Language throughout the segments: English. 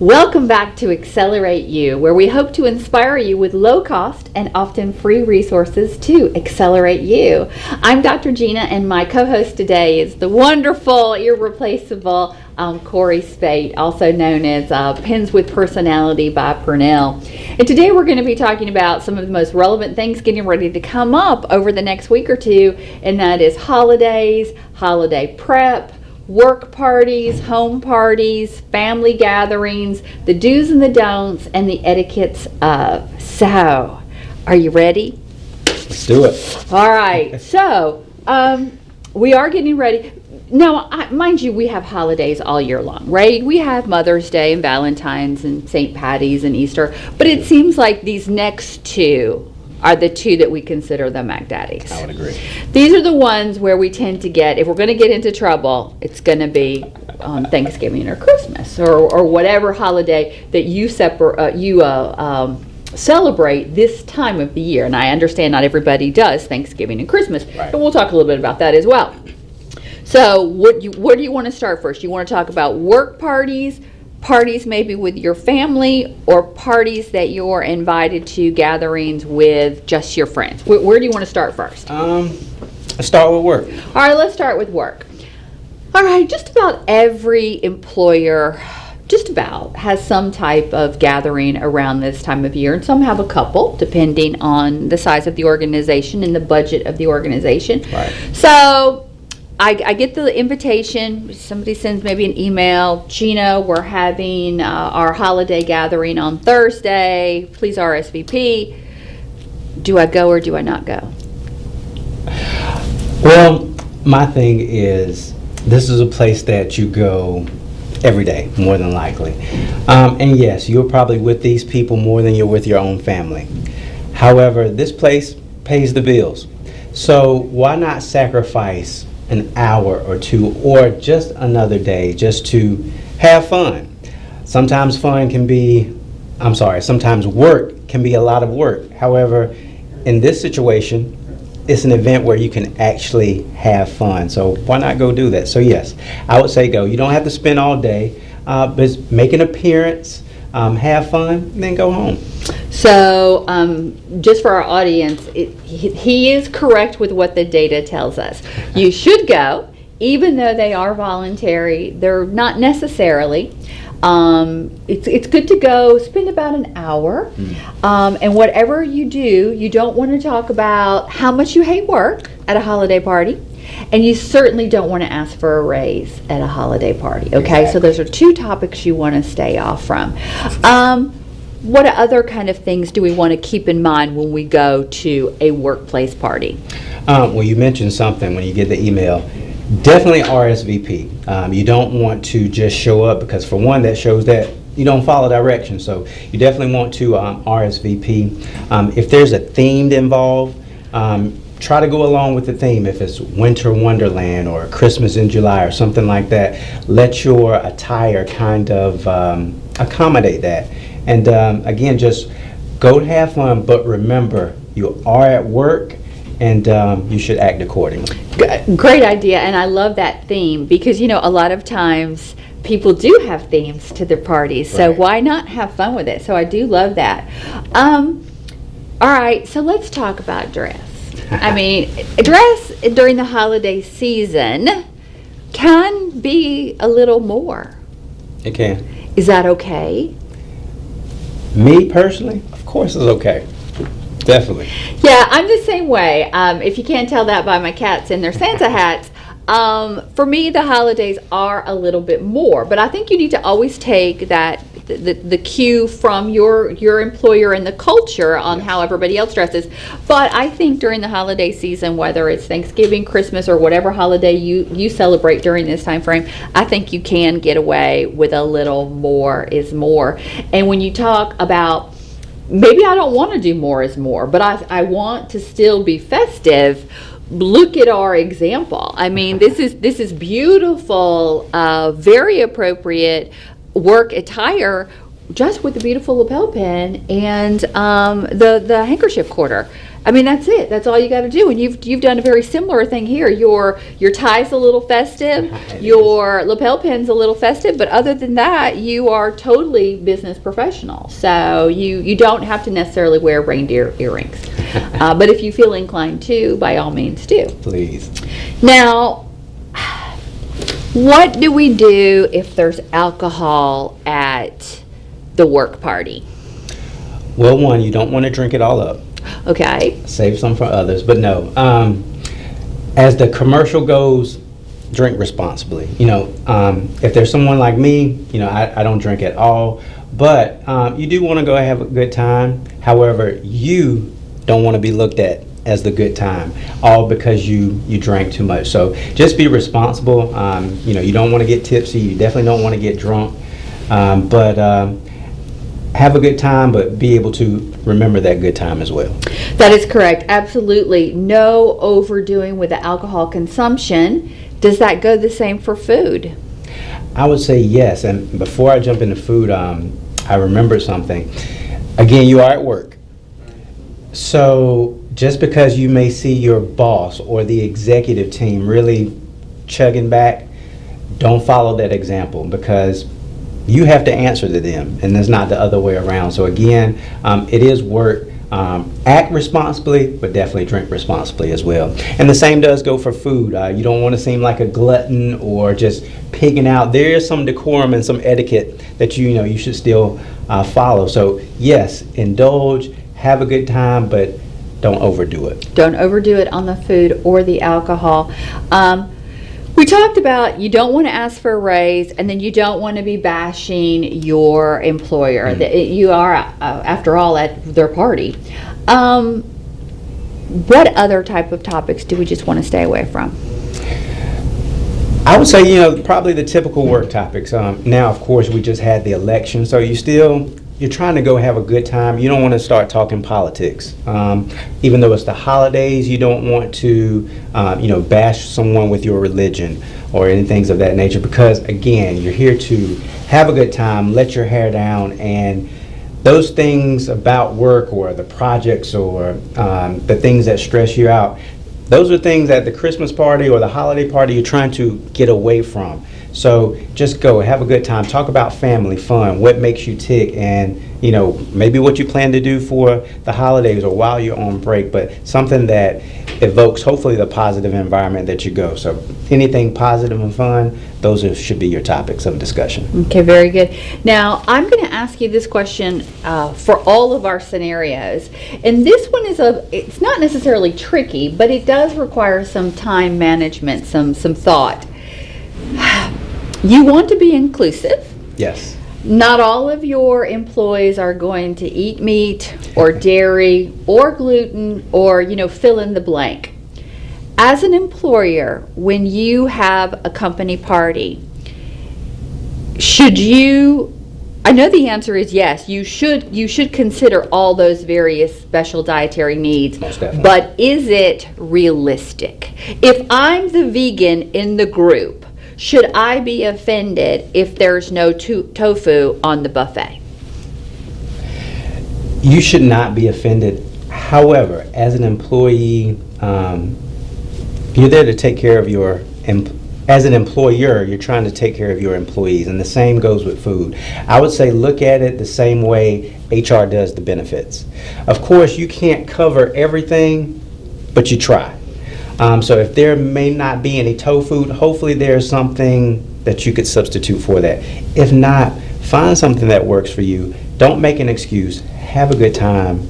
Welcome back to Accelerate You, where we hope to inspire you with low cost and often free resources to accelerate you. I'm Dr. Gina, and my co-host today is the wonderful, irreplaceable Pernell Speight, also known as Pens with Personality by Pernell. And today we're going to be talking about some of the most relevant things getting ready to come up over the next week or two, and that is holidays, holiday prep, work parties, home parties, family gatherings, the do's and the don'ts, and the etiquettes of. So, are you ready? Let's do it. All right. So, we are getting ready. Now, mind you, we have holidays all year long, right? We have Mother's Day and Valentine's and St. Patty's and Easter, but it seems like these next two are the two that we consider the Mac Daddies. I would agree. These are the ones where we tend to get, if we're going to get into trouble, it's going to be on Thanksgiving or Christmas or whatever holiday that you celebrate this time of the year. And I understand not everybody does Thanksgiving and Christmas, right, but we'll talk a little bit about that as well. So where do you want to start first? You want to talk about work parties maybe with your family, or parties that you're invited to, gatherings with just your friends? Where do you want to start first? Let's start with work. All right, let's start with work. All right, just about every employer has some type of gathering around this time of year, and some have a couple depending on the size of the organization and the budget of the organization. Right. So I get the invitation, somebody sends maybe an email, Gina, we're having our holiday gathering on Thursday, please RSVP. Do I go or do I not go? Well, my thing is, this is a place that you go every day, more than likely. And yes, you're probably with these people more than you're with your own family. However, this place pays the bills. So why not sacrifice an hour or two, or just another day, just to have fun? Sometimes sometimes work can be a lot of work. However, in this situation, it's an event where you can actually have fun. So why not go do that? So yes, I would say go. You don't have to spend all day, but make an appearance, have fun, and then go home. So just for our audience, he is correct with what the data tells us. You should go, even though they are voluntary. They're not necessarily. It's good to go, spend about an hour, and whatever you do, you don't want to talk about how much you hate work at a holiday party, and you certainly don't want to ask for a raise at a holiday party, okay? Exactly. So those are two topics you want to stay off from. What other kind of things do we want to keep in mind when we go to a workplace party? Well, you mentioned something when you get the email. Definitely RSVP. You don't want to just show up, because for one, that shows that you don't follow directions. So you definitely want to RSVP. If there's a theme involved, try to go along with the theme. If it's Winter Wonderland or Christmas in July or something like that, let your attire kind of accommodate that. And again, just go to have fun, but remember, you are at work, and you should act accordingly. Great idea, and I love that theme, because a lot of times people do have themes to their parties, so Right. why not have fun with it? So I do love that. All right, so let's talk about dress. I mean, dress during the holiday season can be a little more. It can. Is that okay? Me personally, of course it's okay. Definitely. Yeah, I'm the same way. If you can't tell that by my cats in their Santa hats, for me the holidays are a little bit more. But I think you need to always take the cue from your employer and the culture on Yes. how everybody else dresses. But I think during the holiday season, whether it's Thanksgiving, Christmas, or whatever holiday you celebrate during this time frame, I think you can get away with a little more is more. And when you talk about, maybe I don't want to do more is more, but I want to still be festive. Look at our example. I mean, this is beautiful, very appropriate work attire, just with the beautiful lapel pin and the handkerchief quarter. I mean, that's it. That's all you got to do. And you've done a very similar thing here. Your tie's a little festive, your lapel pin's a little festive, but other than that, you are totally business professional. So you don't have to necessarily wear reindeer earrings. But if you feel inclined to, by all means do. Please. Now, what do we do if there's alcohol at the work party? Well, one, you don't want to drink it all up. Okay. Save some for others, but no. As the commercial goes, drink responsibly. If there's someone like me, I don't drink at all, but you do want to go have a good time. However, you don't want to be looked at as the good time, all because you drank too much. So just be responsible. You don't want to get tipsy. You definitely don't want to get drunk, but have a good time, but be able to remember that good time as well. That is correct. Absolutely. No overdoing with the alcohol consumption. Does that go the same for food? I would say yes. And before I jump into food, I remembered something. Again, you are at work. So just because you may see your boss or the executive team really chugging back, don't follow that example, because you have to answer to them, and it's not the other way around. So again, it is work. Act responsibly, but definitely drink responsibly as well. And the same does go for food. You don't want to seem like a glutton or just pigging out. There is some decorum and some etiquette that you should still follow. So yes, indulge, have a good time, but don't overdo it. Don't overdo it on the food or the alcohol. We talked about you don't want to ask for a raise, and then you don't want to be bashing your employer. You are, after all, at their party. What other type of topics do we just want to stay away from? I would say, probably the typical work topics. Now, of course, we just had the election, so you're trying to go have a good time. You don't want to start talking politics. Even though it's the holidays, you don't want to, bash someone with your religion or any things of that nature, because, again, you're here to have a good time, let your hair down, and those things about work or the projects or the things that stress you out, those are things at the Christmas party or the holiday party you're trying to get away from. So just go, have a good time, talk about family, fun, what makes you tick, and maybe what you plan to do for the holidays or while you're on break, but something that evokes hopefully the positive environment that you go. So anything positive and fun, those should be your topics of discussion. Okay, very good. Now I'm going to ask you this question for all of our scenarios, and this one it's not necessarily tricky, but it does require some time management, some thought. You want to be inclusive. Yes. Not all of your employees are going to eat meat or dairy or gluten or, fill in the blank. As an employer, when you have a company party, I know the answer is yes, you should consider all those various special dietary needs. Most definitely. But is it realistic? If I'm the vegan in the group, should I be offended if there's no tofu on the buffet? You should not be offended. However, as an employee, you're there to take care of as an employer, you're trying to take care of your employees, and the same goes with food. I would say look at it the same way HR does the benefits. Of course, you can't cover everything, but you try. So if there may not be any tofu, hopefully there's something that you could substitute for that. If not, find something that works for you. Don't make an excuse. Have a good time,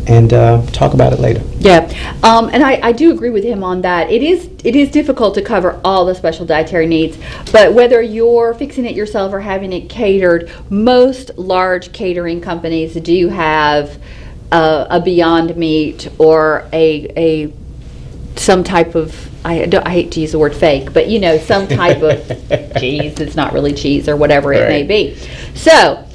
and talk about it later. Yeah, and I do agree with him on that. It is difficult to cover all the special dietary needs, but whether you're fixing it yourself or having it catered, most large catering companies do have a Beyond Meat or some type of, I hate to use the word fake, but some type of cheese that's not really cheese or whatever it may be. So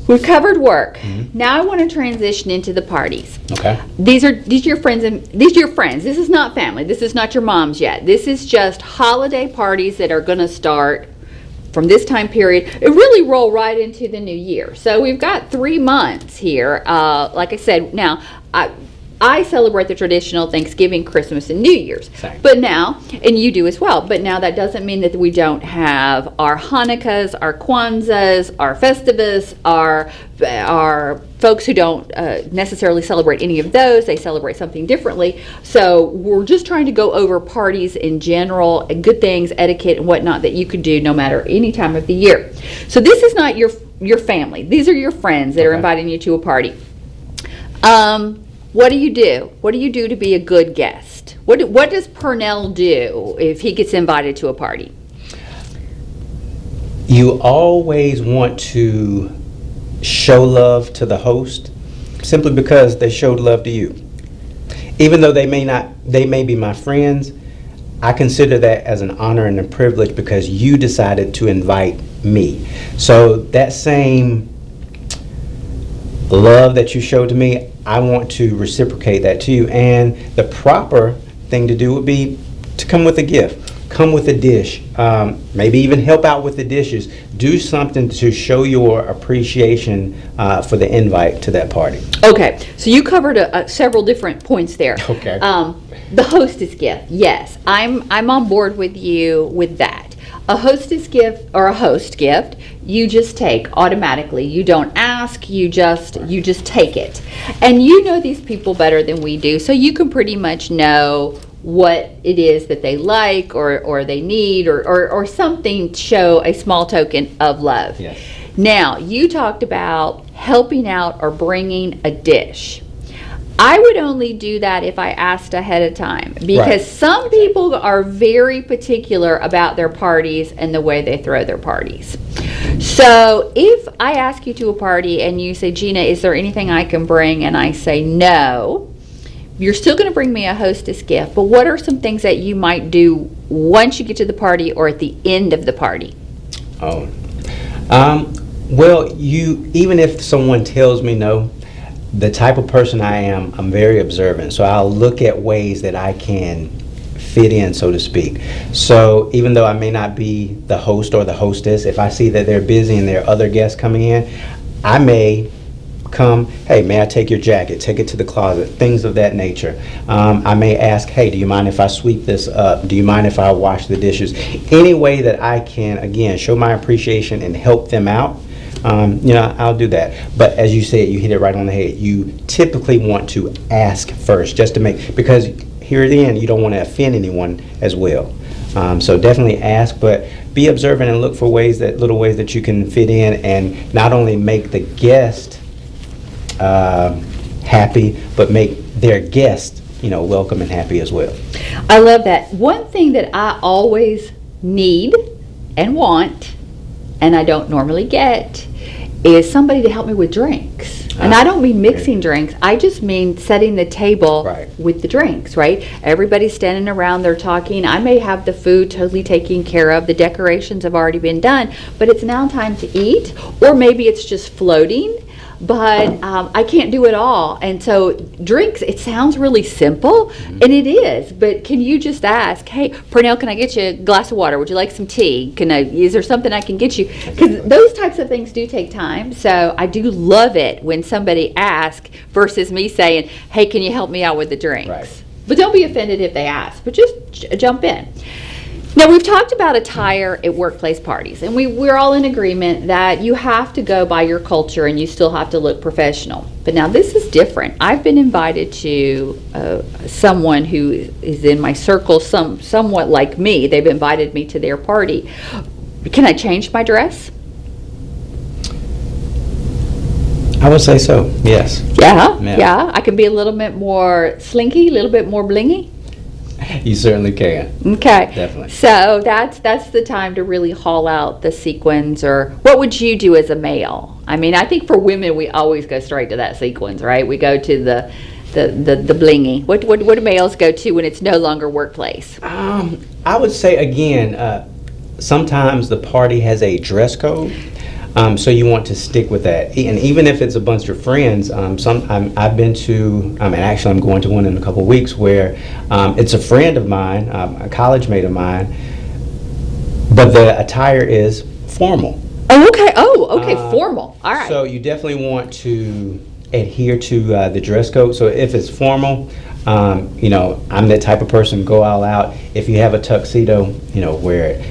we've covered work. Mm-hmm. Now I want to transition into the parties. Okay. These are your friends, and these are your friends. This is not family. This is not your mom's yet. This is just holiday parties that are going to start from this time period. It really roll right into the new year. So we've got 3 months here. Like I said, now I celebrate the traditional Thanksgiving, Christmas, and New Year's. Same. But now, and you do as well, but now that doesn't mean that we don't have our Hanukkahs, our Kwanzas, our Festivus, our folks who don't necessarily celebrate any of those. They celebrate something differently. So we're just trying to go over parties in general, and good things, etiquette, and whatnot that you could do no matter any time of the year. So this is not your family. These are your friends that are inviting you to a party. What do you do? What do you do to be a good guest? What does Pernell do if he gets invited to a party? You always want to show love to the host simply because they showed love to you. Even though they may be my friends, I consider that as an honor and a privilege because you decided to invite me. So that same love that you showed to me, I want to reciprocate that to you. And the proper thing to do would be to come with a gift. Come with a dish, maybe even help out with the dishes. Do something to show your appreciation for the invite to that party. Okay, so you covered several different points there. Okay. The hostess gift, yes, I'm on board with you with that. A hostess gift or a host gift, you just take automatically. You don't ask, you just take it. And you know these people better than we do, so you can pretty much know what it is that they like or they need or something to show a small token of love. Yes. Now, you talked about helping out or bringing a dish. I would only do that if I asked ahead of time because Right. some people are very particular about their parties and the way they throw their parties. So if I ask you to a party and you say, Gina, is there anything I can bring? And I say no, you're still going to bring me a hostess gift, but what are some things that you might do once you get to the party or at the end of the party? Oh, well, even if someone tells me no, the type of person I am, I'm very observant. So I'll look at ways that I can fit in, so to speak. So even though I may not be the host or the hostess, if I see that they're busy and there are other guests coming in, I may come, hey, may I take your jacket, take it to the closet, things of that nature. I may ask, hey, do you mind if I sweep this up? Do you mind if I wash the dishes? Any way that I can, again, show my appreciation and help them out, I'll do that. But as you said, you hit it right on the head. You typically want to ask first, just to make, because here at the end, you don't want to offend anyone as well. So definitely ask, but be observant and look for little ways that you can fit in and not only make the guest happy, but make their guest, welcome and happy as well. I love that. One thing that I always need and want, and I don't normally get, is somebody to help me with drinks. And I don't mean mixing drinks. I just mean setting the table Right. with the drinks, right? Everybody's standing around, they're talking. I may have the food totally taken care of. The decorations have already been done, but it's now time to eat. Or maybe it's just floating, but I can't do it all. And so drinks, it sounds really simple, and it is. But can you just ask, hey, Pernell, can I get you a glass of water? Would you like some tea? Is there something I can get you? Because those types of things do take time. So I do love it when somebody asks versus me saying, hey, can you help me out with the drinks? Right. But don't be offended if they ask, but just jump in. Now, we've talked about attire at workplace parties, and we're all in agreement that you have to go by your culture and you still have to look professional. But now this is different. I've been invited to someone who is in my circle, somewhat like me. They've invited me to their party. Can I change my dress? I would say so, yes. Yeah. I can be a little bit more slinky, a little bit more blingy. You certainly can. Okay. Definitely. So that's the time to really haul out the sequins. Or what would you do as a male? I mean, I think for women we always go straight to that sequins, right? We go to the blingy. What do males go to when it's no longer workplace? I would say again, sometimes the party has a dress code. So you want to stick with that, and even if it's a bunch of friends, I've been to, and actually I'm going to one in a couple of weeks where it's a friend of mine, a college mate of mine, but the attire is formal. Oh, okay. Formal. All right. So you definitely want to adhere to the dress code. So if it's formal, I'm that type of person, go all out. If you have a tuxedo, wear it.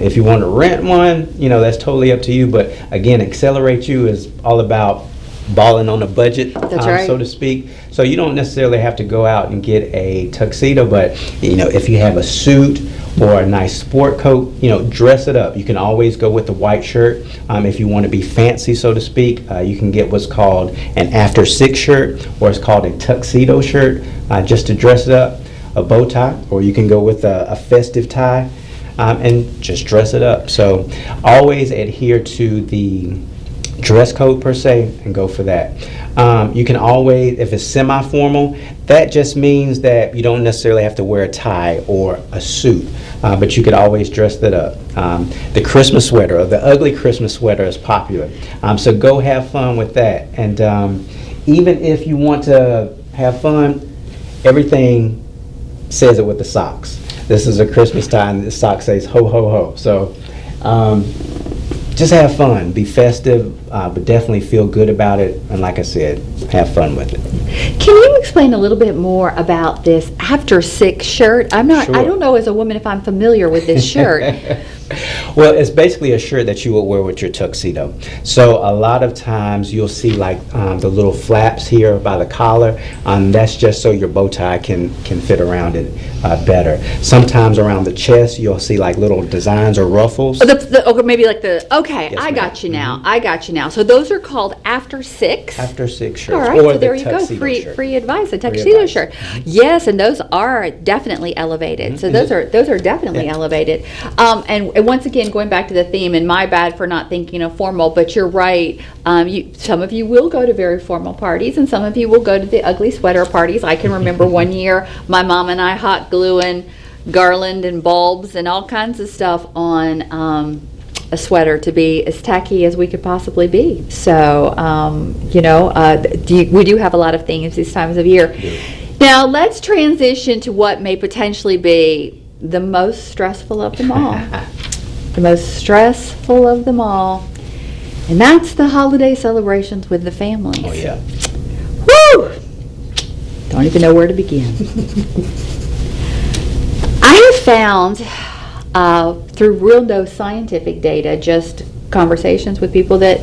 If you want to rent one, that's totally up to you. But again, Accelerate You is all about balling on a budget, That's right. so to speak. So you don't necessarily have to go out and get a tuxedo, but if you have a suit or a nice sport coat, dress it up. You can always go with the white shirt. If you want to be fancy, so to speak, you can get what's called an after six shirt, or it's called a tuxedo shirt, just to dress it up, a bow tie, or you can go with a festive tie, and just dress it up. So always adhere to the dress code per se and go for that. You can always, if it's semi-formal, that just means that you don't necessarily have to wear a tie or a suit, but you could always dress that up. The Christmas sweater, or the ugly Christmas sweater, is popular, so go have fun with that. And even if you want to have fun, everything says it with the socks. This is a Christmas time, the sock says ho ho ho. So just have fun, be festive, but definitely feel good about it. And like I said, have fun with it. Can you explain a little bit more about this after six shirt? I Sure. don't know as a woman if I'm familiar with this shirt. Well, it's basically a shirt that you would wear with your tuxedo. So a lot of times you'll see like the little flaps here by the collar. That's just so your bow tie can fit around it better. Sometimes around the chest you'll see like little designs or ruffles. Okay, maybe like okay, Yes, I ma'am. got you now. I got you now. So those are called after six. After six shirts. All right, or so there the you go. tuxedo Free shirt. free advice. A tuxedo advice. shirt. Yes, and those are definitely elevated. So those are definitely Yeah. elevated. And once again, going back to the theme, and my bad for not thinking of formal, but you're right. Some of you will go to very formal parties, and some of you will go to the ugly sweater parties. I can remember one year my mom and I hot gluing garland and bulbs and all kinds of stuff on a sweater to be as tacky as we could possibly be. So, we do have a lot of things these times of year. Yeah. Now, let's transition to what may potentially be the most stressful of them all. The most stressful of them all. And that's the holiday celebrations with the families. Oh yeah. Woo! Don't even know where to begin. I have found through real no scientific data, just conversations with people, that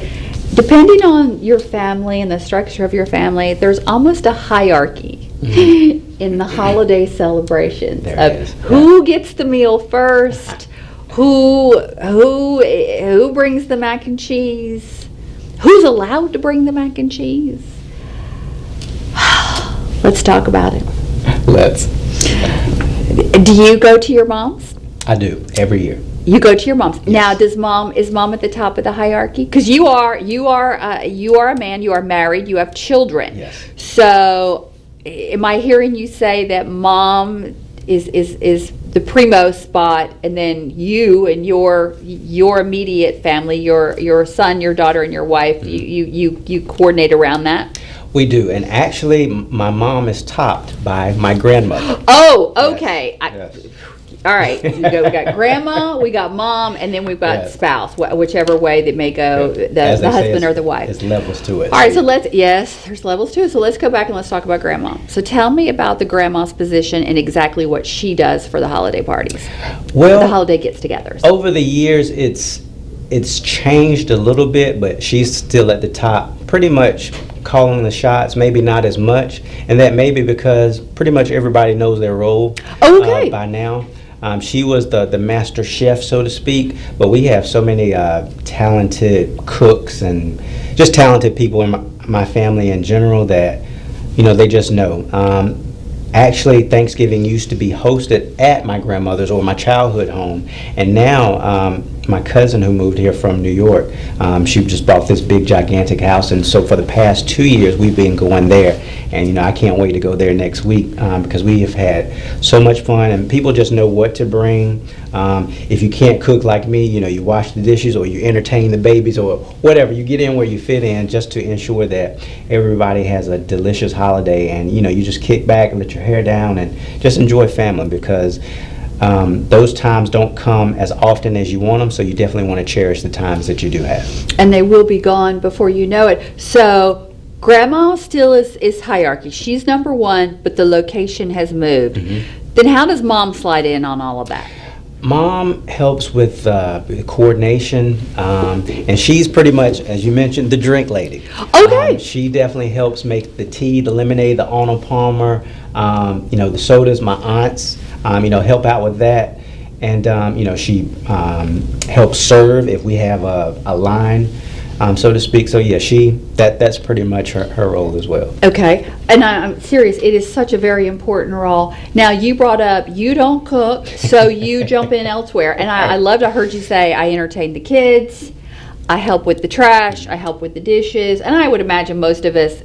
depending on your family and the structure of your family, there's almost a hierarchy in the holiday celebrations There of is. who gets the meal first, who brings the mac and cheese, who's allowed to bring the mac and cheese. Let's talk about it. Let's. Do you go to your mom's? I do every year. You go to your mom's. Yes. Now, is mom at the top of the hierarchy? Because you are a man. You are married. You have children. Yes. So, am I hearing you say that mom is the primo spot, and then you and your immediate family, your son, your daughter, and your wife, you coordinate around that? We do, and actually, my mom is topped by my grandmother. Oh, okay. Yes. All right. We got grandma, we got mom, and then we've got Yes. spouse, whichever way that may go, As the they say, husband or the wife. There's levels to it. All right, so there's levels to it. So let's go back and let's talk about grandma. So tell me about the grandma's position and exactly what she does for the holiday parties, Well, the holiday gets-togethers. over the years, it's changed a little bit, but she's still at the top, pretty much calling the shots, maybe not as much, and that may be because pretty much everybody knows their role Okay. by now. She was the master chef, so to speak, but we have so many talented cooks and just talented people in my family in general that, they just know. Actually, Thanksgiving used to be hosted at my grandmother's or my childhood home, and now my cousin who moved here from New York, she just bought this big gigantic house, and so for the past 2 years we've been going there, and I can't wait to go there next week because we have had so much fun, and people just know what to bring. If you can't cook like me, you wash the dishes or you entertain the babies or whatever, you get in where you fit in just to ensure that everybody has a delicious holiday, and you just kick back and let your hair down and just enjoy family, because those times don't come as often as you want them, so you definitely want to cherish the times that you do have. And they will be gone before you know it. So Grandma still is hierarchy. She's number one, but the location has moved. Then how does Mom slide in on all of that? Mom helps with coordination, and she's pretty much, as you mentioned, the drink lady. Okay. She definitely helps make the tea, the lemonade, the Arnold Palmer, the sodas. My aunts, help out with that, and she helps serve if we have a line, so to speak. So yeah, that's pretty much her role as well. Okay, and I'm serious, it is such a very important role. Now, you brought up you don't cook, so you jump in elsewhere. And I loved, I heard you say, I entertain the kids, I help with the trash, I help with the dishes, and I would imagine most of us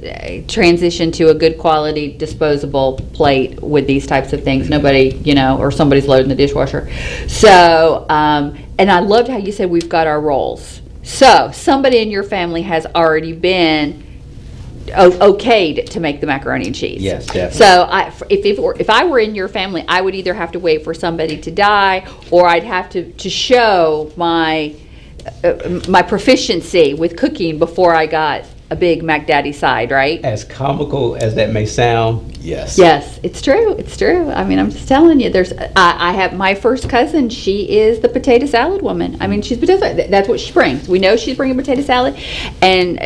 transition to a good quality disposable plate with these types of things. Nobody, or somebody's loading the dishwasher. So, and I loved how you said we've got our roles. So, somebody in your family has already been okayed to make the macaroni and cheese. Yes, definitely. So, if I were in your family, I would either have to wait for somebody to die, or I'd have to show my proficiency with cooking before I got a big Mac Daddy side, right? As comical as that may sound, yes. Yes, it's true. It's true. I mean, I'm just telling you. I have my first cousin. She is the potato salad woman. I mean, she's potato salad. That's what she brings. We know she's bringing potato salad, and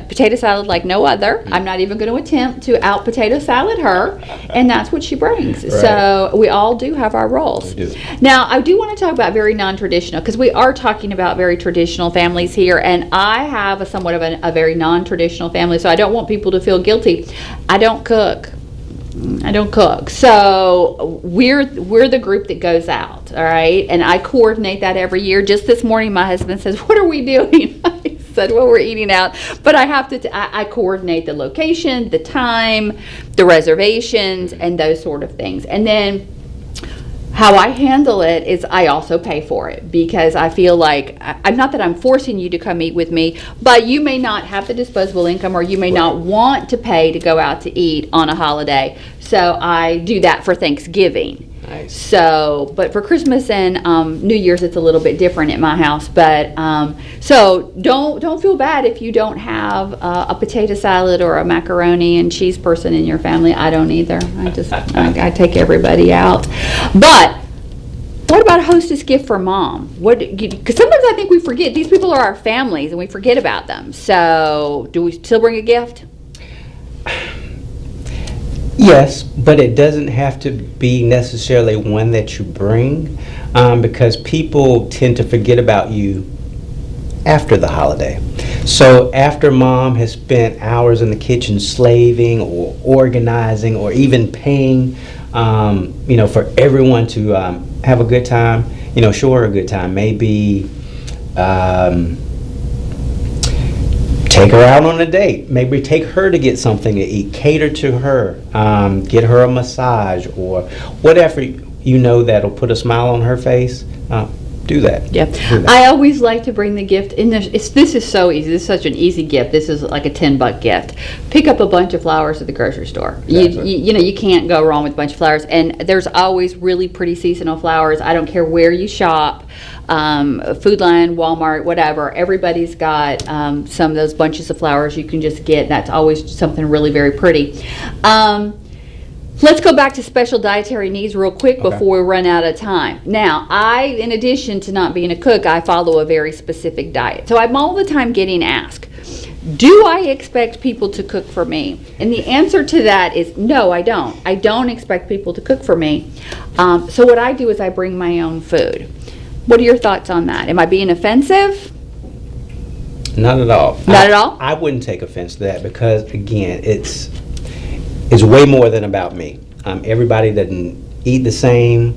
potato salad like no other. I'm not even going to attempt to out potato salad her, and that's what she brings. Right. So we all do have our roles. We do. Now, I do want to talk about very non-traditional, because we are talking about very traditional families here, and I have somewhat of a very non-traditional family, so I don't want people to feel guilty. I don't cook. So we're the group that goes out, all right? And I coordinate that every year. Just this morning, my husband says, "What are we doing?" I said, "Well, we're eating out." But I have to, I coordinate the location, the time, the reservations, and those sort of things. And then how I handle it is I also pay for it, because I feel like, I'm not that I'm forcing you to come eat with me, but you may not have the disposable income, or you may not want to pay to go out to eat on a holiday. So I do that for Thanksgiving. Nice. So, but for Christmas and New Year's, it's a little bit different at my house. But so don't feel bad if you don't have a potato salad or a macaroni and cheese person in your family. I don't either. I take everybody out. But what about a hostess gift for Mom? Because sometimes I think we forget these people are our families and we forget about them. So do we still bring a gift? Yes, but it doesn't have to be necessarily one that you bring, because people tend to forget about you after the holiday. So after Mom has spent hours in the kitchen slaving or organizing or even paying, for everyone to have a good time, show her a good time. Maybe take her out on a date. Maybe take her to get something to eat. Cater to her. Get her a massage or whatever that'll put a smile on her face. Do that. Yeah. Do that. I always like to bring the gift in there. This is so easy. This is such an easy gift. This is like a $10 gift. Pick up a bunch of flowers at the grocery store. Exactly. You can't go wrong with a bunch of flowers. And there's always really pretty seasonal flowers. I don't care where you shop. Food Lion, Walmart, whatever. Everybody's got some of those bunches of flowers you can just get. That's always something really very pretty. Let's go back to special dietary needs real quick before we run out of time. Now, in addition to not being a cook, I follow a very specific diet. So I'm all the time getting asked, do I expect people to cook for me? And the answer to that is no, I don't. I don't expect people to cook for me. So what I do is I bring my own food. What are your thoughts on that? Am I being offensive? Not at all. Not at all? I wouldn't take offense to that, because again, it's way more than about me. Everybody doesn't eat the same,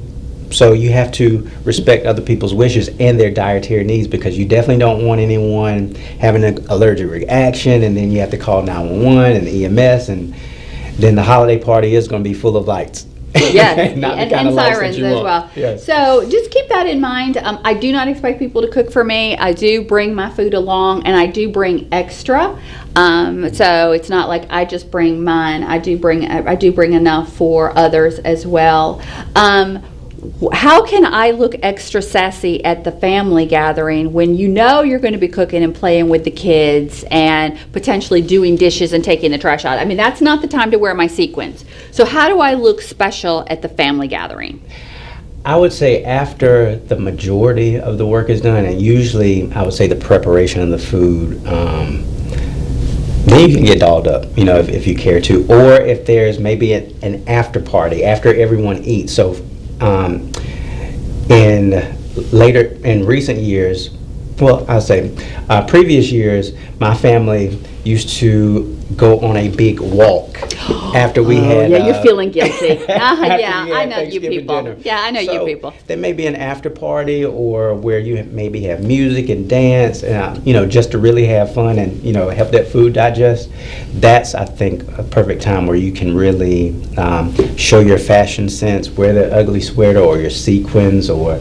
so you have to respect other people's wishes and their dietary needs, because you definitely don't want anyone having an allergic reaction, and then you have to call 911 and the EMS, and then the holiday party is going to be full of lights. Yes, Not the and kind of lights that sirens you as want. well. Yes. So just keep that in mind. I do not expect people to cook for me. I do bring my food along, and I do bring extra. So it's not like I just bring mine. I do bring enough for others as well. how can I look extra sassy at the family gathering when you know you're going to be cooking and playing with the kids and potentially doing dishes and taking the trash out? I mean, that's not the time to wear my sequins. So how do I look special at the family gathering? I would say after the majority of the work is done, and usually I would say the preparation of the food, then you can get dolled up, if you care to, or if there's maybe an after party after everyone eats. So in recent years, well, I'll say previous years, my family used to go on a big walk after we had. Yeah, you're feeling guilty. after Yeah, we had I know you Thanksgiving people. dinner. Yeah, I know So you people. there may be an after party, or where you maybe have music and dance, just to really have fun and help that food digest. That's, I think, a perfect time where you can really show your fashion sense, wear the ugly sweater or your sequins, or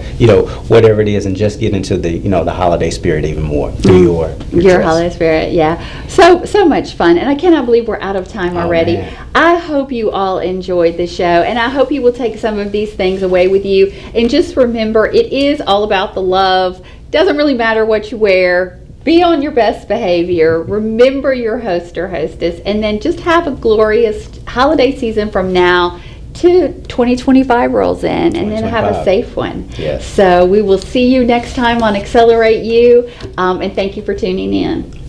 whatever it is, and just get into the the holiday spirit even more through your dress. Holiday spirit, yeah. So much fun, and I cannot believe we're out of time already. Man. I hope you all enjoyed the show, and I hope you will take some of these things away with you. And just remember, it is all about the love. Doesn't really matter what you wear. Be on your best behavior. Remember your host or hostess, and then just have a glorious holiday season from now to 2025 rolls in, and then have a safe one. Yes. So we will see you next time on Accelerate You, and thank you for tuning in.